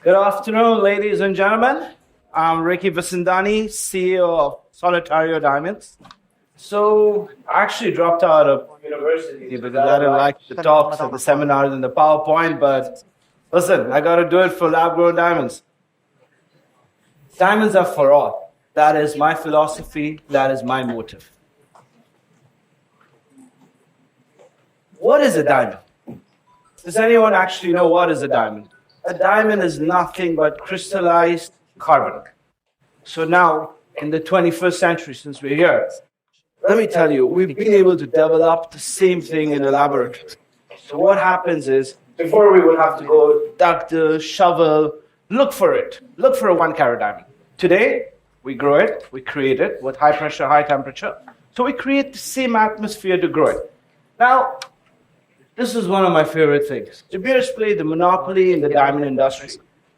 Good afternoon, ladies and gentlemen. I'm Ricky Vasandani, CEO of Solitario Diamonds. So I actually dropped out of university because I didn't like the talks and the seminars and the PowerPoint, but listen, I got to do it for lab-grown diamonds. Diamonds are for all. That is my philosophy. That is my motive. What is a diamond? Does anyone actually know what is a diamond? A diamond is nothing but crystallized carbon. So now, in the 21st century, since we're here, let me tell you, we've been able to develop the same thing in a laboratory. So what happens is, before we would have to go dug the shovel, look for it. Look for a 1-carat diamond. Today, we grow it, we create it with high pressure, high temperature. So we create the same atmosphere to grow it. Now, this is one of my favorite things. De Beers played the monopoly in the diamond industry,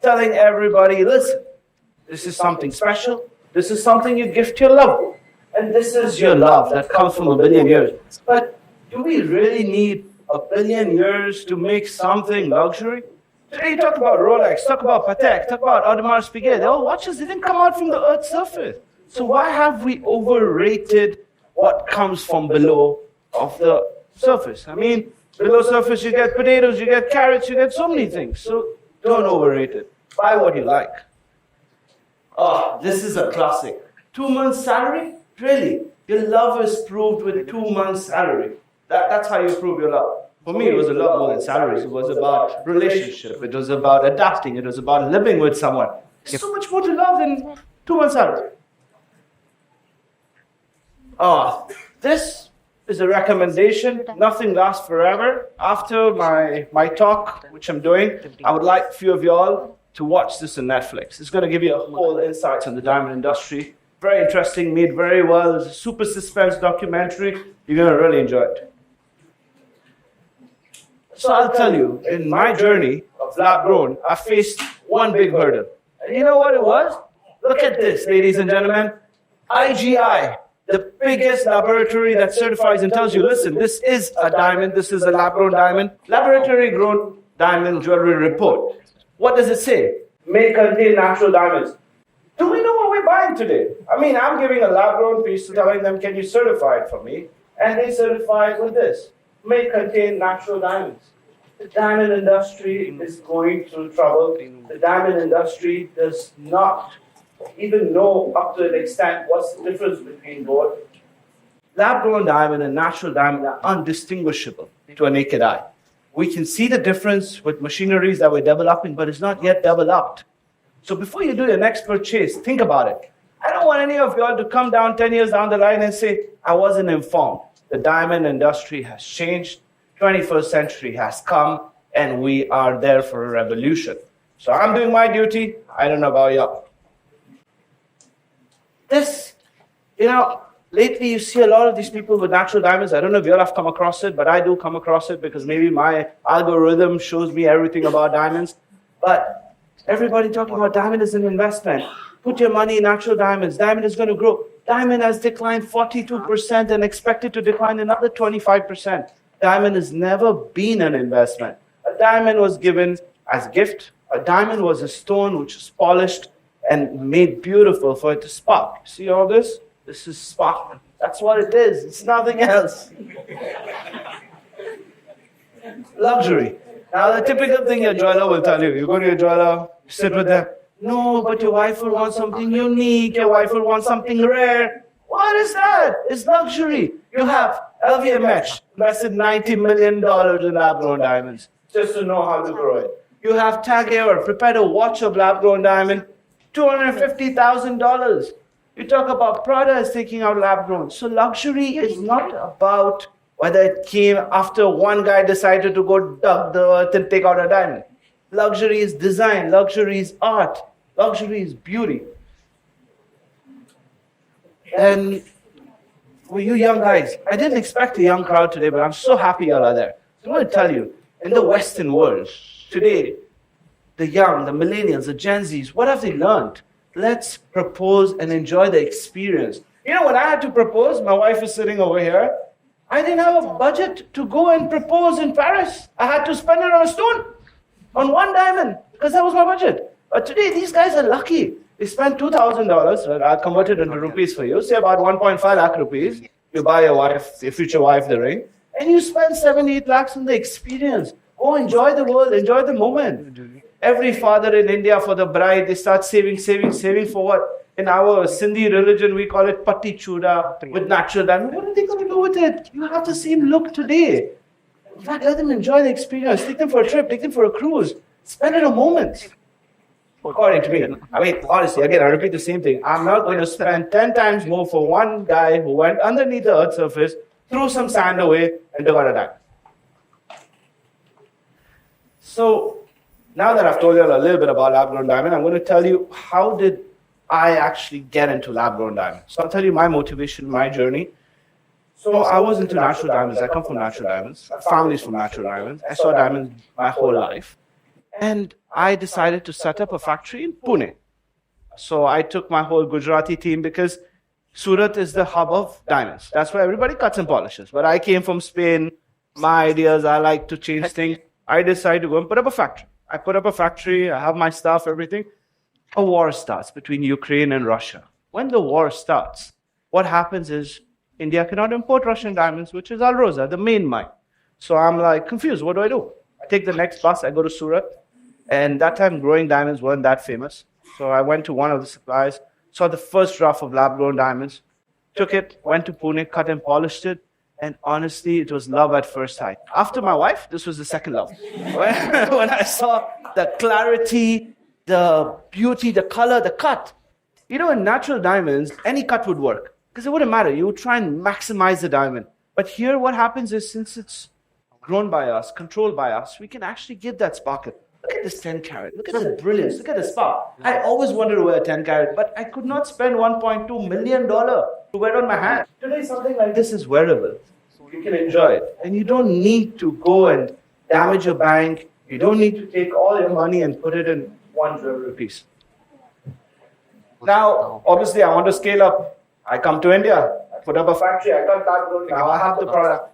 telling everybody, listen, this is something special. This is something you gift your loved one. And this is your love that comes from a billion years. But do we really need a billion years to make something luxury? Today you talk about Rolex, talk about Patek, talk about Audemars Piguet. They all watches didn't come out from the Earth's surface. So why have we overrated what comes from below of the surface? I mean, below surface you get potatoes, you get carrots, you get so many things. So don't overrate it. Buy what you like. Oh, this is a classic. 2 months salary? Really? Your love is proved with 2 months salary. That's how you prove your love. For me, it was a lot more than salaries. It was about relationship. It was about adapting. It was about living with someone. There's so much more to love than 2 months salary. Oh, this is a recommendation. Nothing lasts forever. After my talk, which I'm doing, I would like a few of y'all to watch this on Netflix. It's going to give you a whole insight on the diamond industry. Very interesting, made very well. It's a super suspense documentary. You're going to really enjoy it. So I'll tell you, in my journey of lab grown, I faced one big hurdle. And you know what it was? Look at this, ladies and gentlemen. IGI, the biggest laboratory that certifies and tells you, listen, this is a diamond, this is a lab-grown diamond. Laboratory-grown diamond jewelry report. What does it say? May contain natural diamonds. Do we know what we're buying today? I mean, I'm giving a lab-grown piece telling them, can you certify it for me? And they certify it with this. May contain natural diamonds. The diamond industry is going through trouble. The diamond industry does not even know up to an extent what's the difference between both. Lab-grown diamond and natural diamond are undistinguishable to a naked eye. We can see the difference with machineries that we're developing, but it's not yet developed. So before you do your next purchase, think about it. I don't want any of y'all to come down 10 years down the line and say, I wasn't informed. The diamond industry has changed. 21st century has come, and we are there for a revolution. So I'm doing my duty. I don't know about y'all. Lately you see a lot of these people with natural diamonds. I don't know if y'all have come across it, but I do come across it because maybe my algorithm shows me everything about diamonds. But everybody talking about diamond is an investment. Put your money in natural diamonds. Diamond is going to grow. Diamond has declined 42% and expected to decline another 25%. Diamond has never been an investment. A diamond was given as a gift. A diamond was a stone which was polished and made beautiful for it to spark. See all this? This is spark. That's what it is. It's nothing else. Luxury. Now, the typical thing your jeweler will tell you, you go to your jeweler, you sit with them. No, but your wife will want something unique. Your wife will want something rare. What is that? It's luxury. You have LVMH invested $90 million in lab-grown diamonds just to know how to grow it. You have Tag Heuer prepared a watch of lab-grown diamond, $250,000. You talk about Prada is taking out lab-grown. So luxury is not about whether it came after one guy decided to go dug the earth and take out a diamond. Luxury is design. Luxury is art. Luxury is beauty. And for you young guys, I didn't expect a young crowd today, but I'm so happy y'all are there. So I'm going to tell you, in the Western world, today, the young, the millennials, the Gen Zs, what have they learned? Let's propose and enjoy the experience. You know, when I had to propose, my wife is sitting over here. I didn't have a budget to go and propose in Paris. I had to spend it on a stone, on one diamond, because that was my budget. But today, these guys are lucky. They spend $2,000, well, I'll convert it into rupees for you, say about 1.5 lakh rupees. You buy your wife, your future wife, the ring, and you spend 7, 8 lakhs on the experience. Go enjoy the world, enjoy the moment. Every father in India for the bride, they start saving for what? In our Sindhi religion, we call it patti chuda with natural diamond. What are they going to do with it? You have the same look today. In fact, let them enjoy the experience. Take them for a trip, take them for a cruise. Spend it a moment. According to me. I mean, honestly, again, I repeat the same thing. I'm not going to spend 10 times more for one guy who went underneath the earth's surface, threw some sand away, and took out a diamond. So, now that I've told you a little bit about lab-grown diamond, I'm going to tell you how did I actually get into lab-grown diamond. So I'll tell you my motivation, my journey. So I was into natural diamonds. I come from natural diamonds. My family's from natural diamonds. I saw diamonds my whole life. And I decided to set up a factory in Pune. So I took my whole Gujarati team because Surat is the hub of diamonds. That's where everybody cuts and polishes. But I came from Spain. My ideas, I like to change things. I decided to go and put up a factory. I put up a factory. I have my staff, everything. A war starts between Ukraine and Russia. When the war starts, what happens is India cannot import Russian diamonds, which is Alrosa, the main mine. So I'm like confused. What do? I take the next bus. I go to Surat. And that time, growing diamonds weren't that famous. So I went to one of the suppliers, saw the first draft of lab-grown diamonds, took it, went to Pune, cut and polished it. And honestly, it was love at first sight. After my wife, this was the second love. When I saw the clarity, the beauty, the color, the cut. You know, in natural diamonds, any cut would work. Because it wouldn't matter. You would try and maximize the diamond. But here, what happens is, since it's grown by us, controlled by us, we can actually give that sparkle. Look at this 10 carat. Look at the brilliance. Look at the spark. I always wanted to wear a 10 carat, but I could not spend $1.2 million to wear on my hand. Today, something like this is wearable. So you can enjoy it. And you don't need to go and damage your bank. You don't need to take all your money and put it in one jewelry piece. Now, obviously, I want to scale up. I come to India. I put up a factory. I cut that. Now I have the product.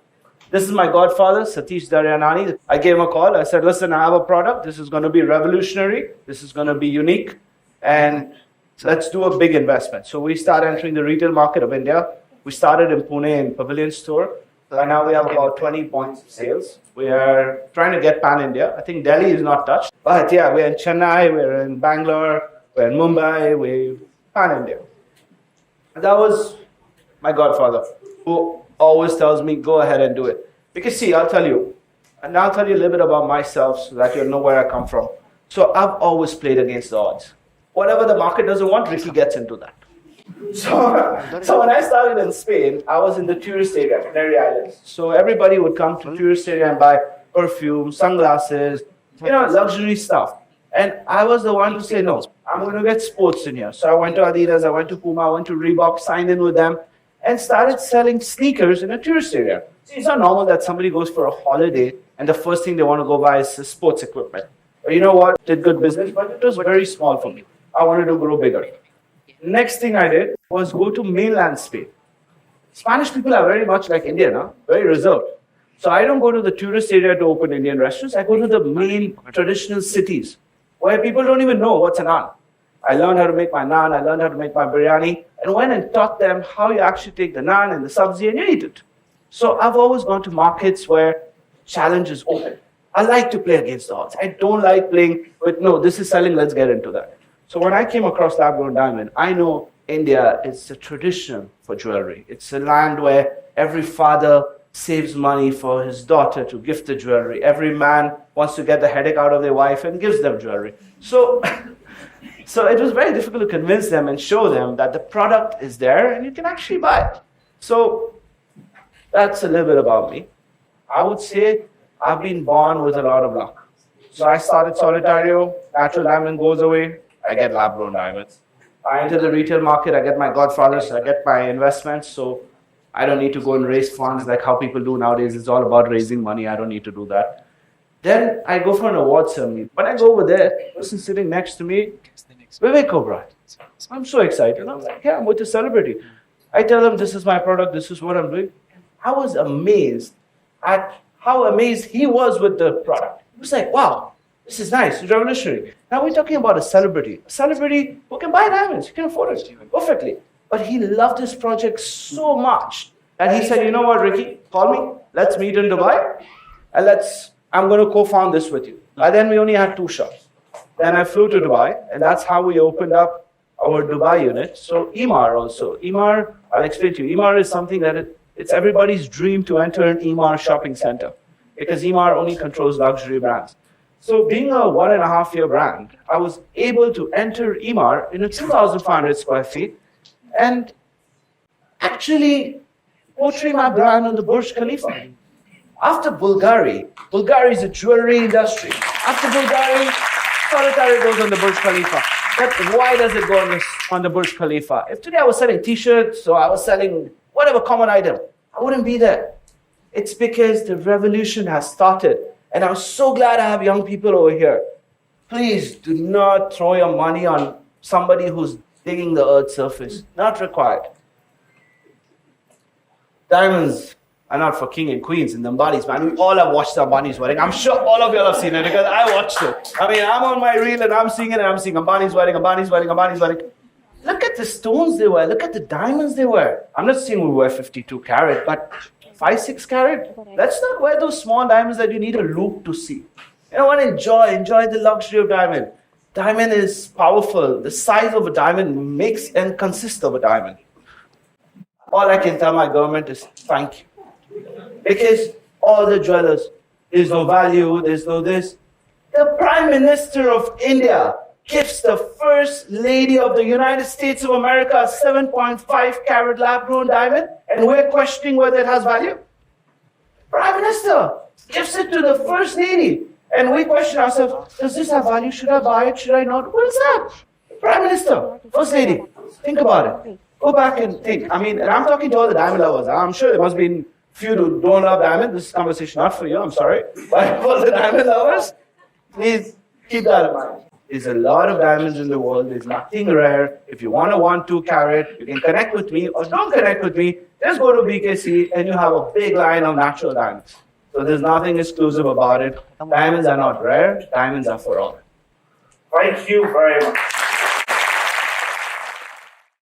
This is my godfather, Satish Daryanani. I gave him a call. I said, listen, I have a product. This is going to be revolutionary. This is going to be unique. And let's do a big investment. So we start entering the retail market of India. We started in Pune in Pavilion Store. Right now we have about 20 points of sales. We are trying to get pan-India. I think Delhi is not touched. But yeah, we're in Chennai, we're in Bangalore, we're in Mumbai, we're pan-India. That was my godfather, who always tells me, go ahead and do it. Because see, I'll tell you a little bit about myself so that you'll know where I come from. So I've always played against the odds. Whatever the market doesn't want, Ricky gets into that. So when I started in Spain, I was in the tourist area, Canary Islands. So everybody would come to tourist area and buy perfume, sunglasses, luxury stuff. And I was the one to say, no, I'm going to get sports in here. So I went to Adidas, I went to Puma, I went to Reebok, signed in with them, and started selling sneakers in a tourist area. See, it's not normal that somebody goes for a holiday and the first thing they want to go buy is sports equipment. But you know what? Did good business, but it was very small for me. I wanted to grow bigger. Next thing I did was go to mainland Spain. Spanish people are very much like Indian, very reserved. So I don't go to the tourist area to open Indian restaurants. I go to the main traditional cities where people don't even know what's a naan. I learned how to make my naan, I learned how to make my biryani, and went and taught them how you actually take the naan and the sabzi and you eat it. So I've always gone to markets where challenge is open. I like to play against the odds. I don't like playing with, no, this is selling, let's get into that. So when I came across lab-grown diamond, I know India is a tradition for jewelry. It's a land where every father saves money for his daughter to gift the jewelry. Every man wants to get the headache out of their wife and gives them jewelry. So it was very difficult to convince them and show them that the product is there and you can actually buy it. So that's a little bit about me. I would say I've been born with a lot of luck. So I started Solitario, natural diamond goes away, I get lab-grown diamonds. I enter the retail market, I get my godfathers, I get my investments, so I don't need to go and raise funds like how people do nowadays. It's all about raising money, I don't need to do that. Then I go for an award ceremony. When I go over there, the person sitting next to me, Vivek Oberoi. I'm so excited. I'm like, yeah, I'm with a celebrity. I tell him, this is my product, this is what I'm doing. I was amazed at how amazed he was with the product. He was like, wow, This is nice, it's revolutionary. Now we're talking about a celebrity. A celebrity who can buy diamonds, he can afford it perfectly. But he loved this project so much that he said, you know what, Ricky, call me, let's meet in Dubai, and I'm going to co-found this with you. By then we only had 2 shops. Then I flew to Dubai, and that's how we opened up our Dubai unit. So Emaar also. Emaar, I'll explain to you. Emaar is something that it's everybody's dream to enter an Emaar shopping center, because Emaar only controls luxury brands. So being a 1.5-year brand, I was able to enter Emaar in a 2,500 square feet and actually portray my brand on the Burj Khalifa. After Bulgari is a jewelry industry. After Bulgari, Solitario goes on the Burj Khalifa. But why does it go on the Burj Khalifa? If today I was selling t-shirts or I was selling whatever common item, I wouldn't be there. It's because the revolution has started. And I'm so glad I have young people over here. Please do not throw your money on somebody who's digging the earth's surface. Not required. Diamonds are not for king and queens and the Ambanis, man. We all have watched the Ambani's wedding. I'm sure all of you all have seen it because I watched it. I mean, I'm on my reel and I'm seeing it and I'm seeing Ambani's wedding, Ambani's wedding, Ambani's wedding. Look at the stones they wear. Look at the diamonds they wear. I'm not saying we wear 52 carat, but 5-6 carat. Let's not wear those small diamonds that you need a loop to see. You know what? Enjoy the luxury of diamond. Diamond is powerful. The size of a diamond makes and consists of a diamond. All I can tell my government is thank you. Because all the jewelers, there's no value, there's no this. The Prime Minister of India gives the First Lady of the United States of America a 7.5 carat lab-grown diamond, and we're questioning whether it has value? Prime Minister gives it to the First Lady, and we question ourselves, does this have value? Should I buy it? Should I not? What is that? Prime Minister, First Lady, think about it. Go back and think. I mean, and I'm talking to all the diamond lovers. I'm sure there must be few who don't love diamond. This conversation not for you, I'm sorry. But for the diamond lovers, please keep that in mind. There's a lot of diamonds in the world. There's nothing rare. If you want a 1-2 carat, you can connect with me or don't connect with me. Just go to BKC and you have a big line of natural diamonds. So there's nothing exclusive about it. Diamonds are not rare. Diamonds are for all. Thank you very much.